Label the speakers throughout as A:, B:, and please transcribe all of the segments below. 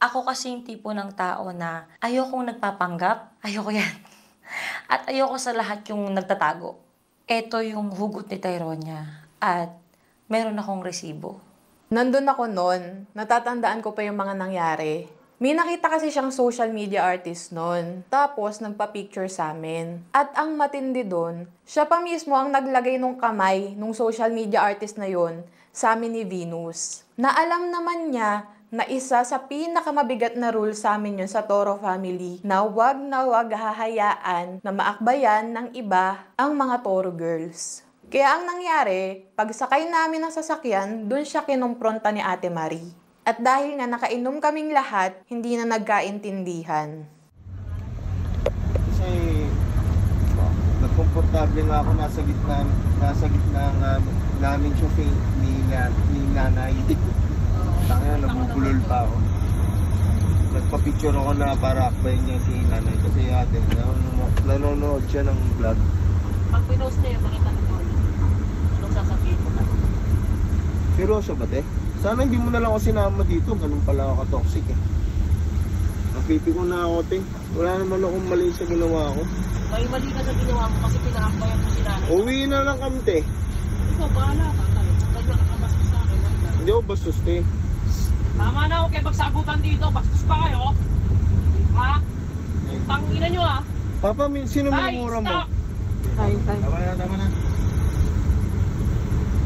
A: Ako kasi yung tipo ng tao na ayokong nagpapanggap, ayoko yan. At ayoko sa lahat yung nagtatago. Ito yung hugot ni Tyronia at meron akong resibo.
B: Nandun ako noon, natatandaan ko pa yung mga nangyari. May nakita kasi siyang social media artist noon, tapos nagpa-picture sa amin. At ang matindi doon, siya pa mismo ang naglagay ng kamay nung social media artist na yon sa amin ni Venus. Na alam naman niya na isa sa pinakamabigat na rule sa amin yun sa Toro family na wag hahayaan na maakbayan ng iba ang mga Toro girls. Kaya ang nangyari, pagsakay namin ng sasakyan, dun siya kinumpronta ni Ate Marie. At dahil nga nakainom kaming lahat, hindi na nagkaintindihan.
C: Kasi nagkomportable nga ako nasa gitna namin siya ni nanay. Tanga, nabubulol pa ako. Nagpa-picture ako na para akbayin niya si nanay kasi ate, nanonood siya ng vlog.
D: Pag pinost niya, makita mo doon. Anong sasabihin mo na?
C: Seryoso ba, te? Sana hindi mo na lang ako sinama dito. Ganun pala ako ka-toxic eh. Napipiko na ako, te. Wala naman akong mali sa ginawa ko.
D: May mali ka sa ginawa mo kasi pinaakbayan mo si nanay.
C: Uwi na lang kami, te.
D: Ikaw, bahala ka tayo. Huwag na kakabastos sa akin.
C: Hindi ako bastos, te.
D: Tama na, okay, magsagutan dito. Bastos pa kayo. Ha? Tangina nyo ha.
C: Papa, sino may mura mo?
D: Stop!
B: Tay.
C: Tama na.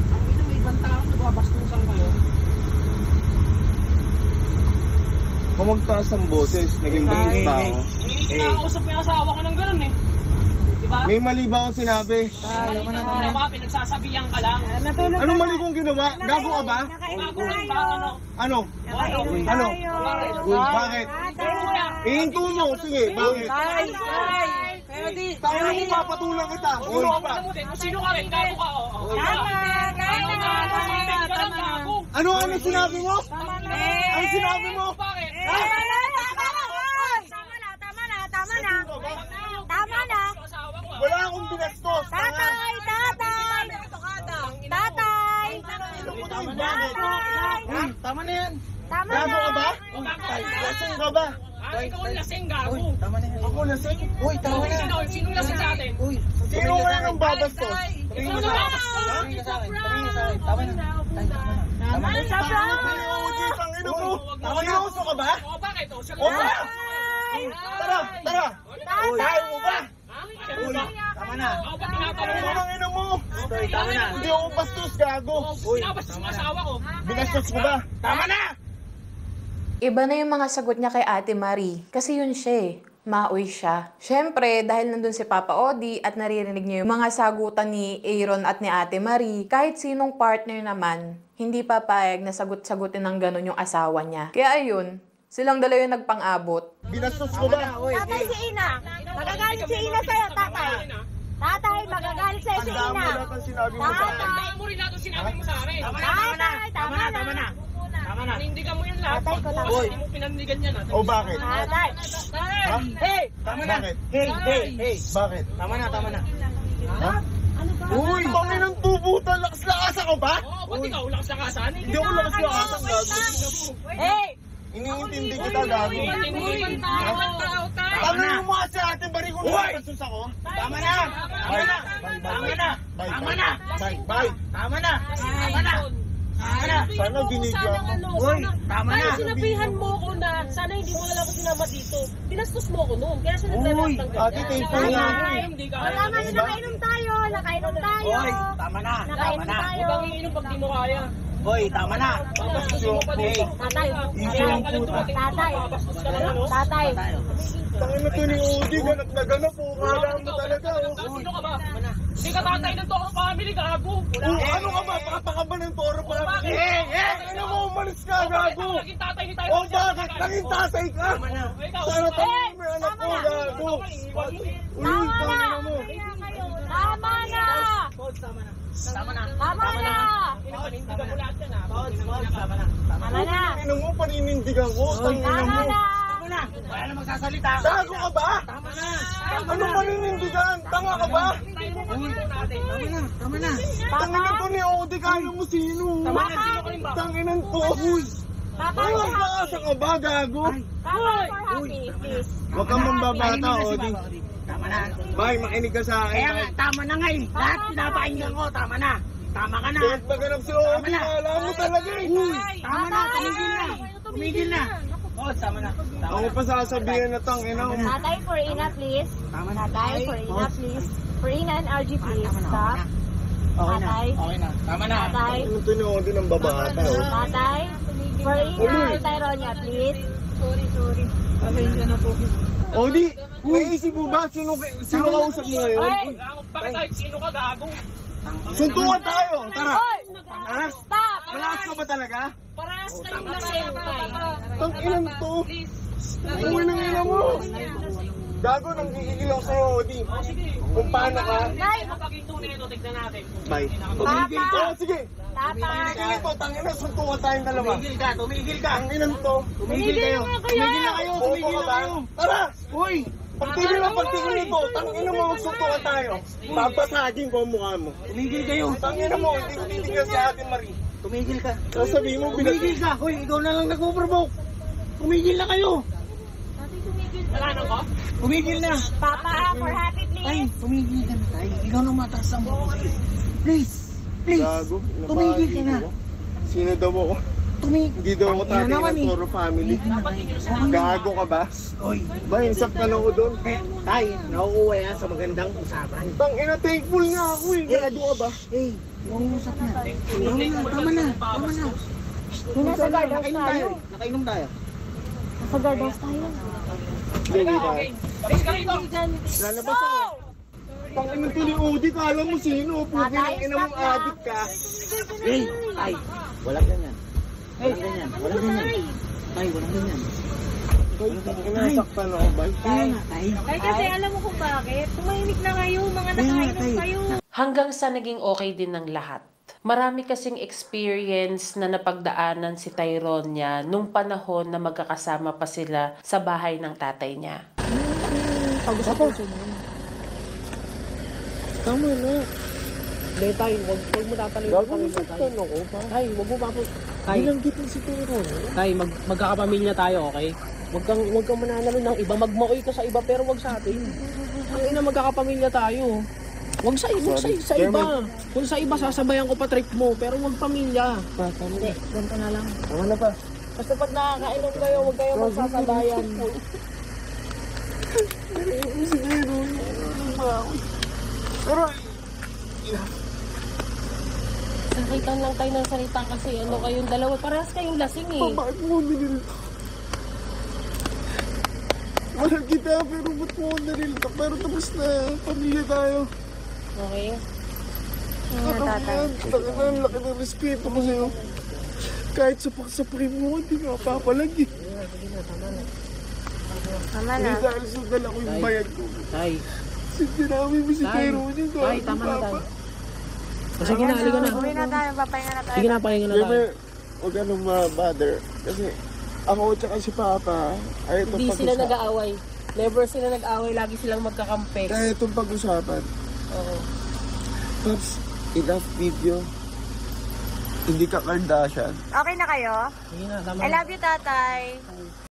D: Ang ina, may ibang tao nagbabastusan kayo.
C: Kung magtaas ang boses, naging boses ba ako?
D: Kinakausap mo yung asawa ko ng gano'n eh. Diba?
C: May mali ba akong sinabi?
D: Mali ka na ba? Pinagsasabihan ka lang.
C: Anong mali kong ginawa? Gago ka ba?
D: Bago lang ba? Ano?
C: Ano? Bakit? Ihinto mo. Sige, bakit? Tayo mo papatulang kita. Sino ka ba?
D: Sino ka rin? Gago ka.
C: Ano sinabi mo? Ano sinabi mo?
D: Bakit?
E: Tama na.
C: Wala akong binastos.
E: Tatay!
C: Tama na yan.
E: Tama
C: Gago ka ba? Lasing ka ba?
D: Ikaw ang lasing, gago.
C: Ako lasing? Uy, tama na.
D: Sino lasing sa atin?
C: Sino wala nang babastos?
D: Ikaw na babastos.
C: Tama na. Seryoso ka ba?
D: O bakit? O siya
C: O ba? Tara! Ayaw mo ba?
D: Tama na. O ba't tinatanong mo?
C: Ang ina mo! Hindi ako bastos, gago!
D: Pinabastos mo asawa ko.
C: Binastos mo ba? Tama na!
B: Iba na yung mga sagot niya kay Ate Marie. Kasi yun siya eh. Maoy siya. Siyempre, dahil nandun si Papa Odi at naririnig niya yung mga sagutan ni Aaron at ni Ate Marie, kahit sinong partner naman, hindi papayag na sagot-sagutin ng ganun yung asawa niya. Kaya ayun, silang dalawa yung nagpang-abot.
C: Binastos mo ba?
E: Tatay si Ina. Magagalit si Ina sa'yo, tatay. Tatay, magagalit sa'yo si
C: Tandaan mo
E: Ina.
C: lahat ang sinabi mo sa akin.
D: Tandaan mo rin lahat ang sinabi mo sa akin.
E: Tama na.
D: Panindigan mo yan lahat.
E: Tatay ko, tama.
D: Hindi mo pinandigan yan.
C: O bakit?
E: Tatay.
C: Ha?
D: Hey!
C: Bakit?
D: Hey!
C: Bakit?
D: Tama na.
C: Ha? Uy, bangin ng tubutan! Lakas-lakasan ka ba?
D: Oo, ba't ikaw lakas-lakasan?
C: Hindi ako lakas-lakasan, gago.
E: Hey!
C: Iniintindi kita, gago. Tangan mo nga sa atin, bari kung nakapastos ako.
D: Tama na!
C: Sana binigyan mo.
D: Tama na!
F: Sinabihan mo ko na sana hindi mo na lang ako sinama dito. Binastos mo ko noon. Kaya siya naglalak ng
C: Ate, thankful na ako eh.
D: Hindi ka.
E: Tama na, nakainom tayo.
D: Tama na!
E: Nakainom tayo.
D: Huwag kang iinom pag di mo kaya.
E: Tatay. Tatay. Tatay.
C: Tangin na to ni Odi, ganap na ganap. Kala mo talaga.
D: Sino ka ba? Hindi ka tatay ng Toro family, gago.
C: Ano ka ba? Pakapaka ba ng Toro para? Ano mo, umalis ka, gago.
D: Naging tatay ni tayo.
C: O bakit? Naging tatay ka? Sana tangin mo yung anak ko, gago. Uy, tangin na mo.
E: Tama na. Tama na.
C: Ano mo, paninindigan ko. Tangin na
E: Tama
C: mo.
E: na.
D: Wala na magsasalita.
C: Gago ka ba? Ano paninindigan? Tanga ka ba? Tangin na to ni Odi, kaya mo sino? Tanginan to.
E: Papa,
C: Ay,
E: for happy.
C: asa ka ba, gago?
E: Papa, for happy, please.
C: Huwag kang mambabata, Odi.
D: Tama na.
C: Bay, makinig ka sa akin.
D: Kaya nga, tama na nga eh. Lahat pinapakinggan ko, tama na. Tama ka na.
C: Kahit maganap si Odi, alam mo talaga eh.
D: Tama na, tumigil na. Tumigil na. Oh, tama na. Tama
C: Ako
D: na.
C: pa sasabihin na tang ina ko.
E: Tatay, for Ina, please.
D: Tama na.
E: Tatay, for Ina, please. For Ina and RG, please. Stop.
D: Okay na.
E: Tatay.
D: Okay na. Tama na.
E: Tatay.
C: Ito ni Odi ng babata. Oh.
E: Tatay. For Ina and Tyronia, please.
C: Odi, naisip mo ba sino kausap mo ngayon?
D: Bakit sino ka gago?
C: Suntukan tayo, tara. Ha?
E: Stop!
C: Malakas ka ba talaga?
F: Parehas kayong lasing, tay.
C: Tang ilan to? Uwi ng ina mo. Gago, nang gigigil ako sa'yo, Odi. Kung paano ka.
E: Nay!
D: Pag-itunay ito, tignan natin.
C: Bye. Tumigil ka. Oh, sige.
E: Papa!
C: Tumigil ko, tangina, suntukan tayong dalawa.
D: Tumigil ka.
C: Ang ilan to.
D: Tumigil kayo. Tumigil na kayo. Tumigil na kayo.
C: Tara! Uy! Pagtigil nito, tangina mo, magsuntukan tayo. Babasagin ko ang mukha mo.
D: Tumigil kayo.
C: Tangina mo, hindi ko titigil si Ate Marie.
D: Tumigil ka.
C: Sasabihin mo,
D: Tumigil ka. Hoy, ikaw na lang nag-provoke. Tumigil na kayo. Wala na ko? Tumigil na.
E: Papa, for happy,
D: Ay,
E: please.
D: tumigil ka na tayo. Ikaw na mataas ang buko. Please. Please.
C: Gago.
D: Tumigil ka na.
C: Sino daw ako?
D: Tumigil.
C: Hindi daw ako tatay
D: naman
C: ng
D: eh.
C: Toro family. Gago ka ba?
D: Oy.
C: Ba, insap ka lang ko doon.
D: Tay, nauuwi yan sa magandang usapan.
C: Tang ina, thankful nga ako eh. Gago ka ba?
D: Eh, uusap na. Tama na. Tama na.
E: Nasa guardhouse
D: Nakainom
E: tayo.
D: tayo. Nakainom tayo.
E: Nasa guardhouse tayo.
C: Hindi, lalabas ako. Tang ina to ni Odi, kala mo sino? Pugi ng ina mong addict ka.
D: Hey, tay. Walang ganyan. Walang ganyan. Walang ganyan. Tay, walang ganyan.
C: Inasaktan ako ba?
D: Kaya nga, tay.
E: Ay, kasi alam mo kung bakit. Tumahimik na kayo, mga nakainom kayo.
G: Hanggang sa naging okay din ng lahat. Marami kasing experience na napagdaanan si Tyronia nung panahon na magkakasama pa sila sa bahay ng tatay niya.
C: Tama na.
F: Hindi, tay. Huwag mo tatalo
C: Gago mo saktan ako pa.
F: Tay, huwag mo pa po. Tay,
C: Bilanggit mo si Toro.
F: tay, magkakapamilya tayo, okay? Huwag kang mananalo ng iba. Magmaoy ka sa iba, pero huwag sa atin. Ay na, magkakapamilya tayo. Huwag sa iba. Kung sa iba, sasabayan ko pa trip mo, pero huwag pamilya.
E: Hindi, ganito na lang.
C: Tama na pa.
F: Basta pag nakakainom kayo, huwag kayo magsasabayan.
C: Pero,
F: Sakitan lang tayo ng salita kasi ano kayong dalawa. Parehas kayong lasing eh.
C: bakit mo nilil? Mahal kita, pero ba't mo nilil? Pero tapos na, pamilya tayo.
F: Okay?
C: Ang laki ng respeto ko sa'yo. Kahit sapak-sapakin mo, hindi ka papalag eh.
E: Tama
C: Hindi
E: na.
C: dahil sa dala ko yung bayad ko.
F: Tay.
C: Sinami mo si
F: Tay.
C: Pero niya.
F: Tay, tama na tayo. Sige na, halika na.
E: Uwi na tayo, papahinga na tayo.
F: Sige na, pahinga na
C: Siyempre,
F: tayo.
C: huwag ka nang ma-bother. Kasi ako tsaka si Papa, ay itong
F: Hindi sila
C: pag-usapan.
F: nag-aaway. Never sila nag-aaway. Lagi silang magkakampi.
C: Kaya itong pag-usapan.
F: Oo.
C: Pops, enough video. Hindi ka Kardashian.
E: Okay na kayo?
F: Sige na, tama
E: I
F: na.
E: love you, tatay.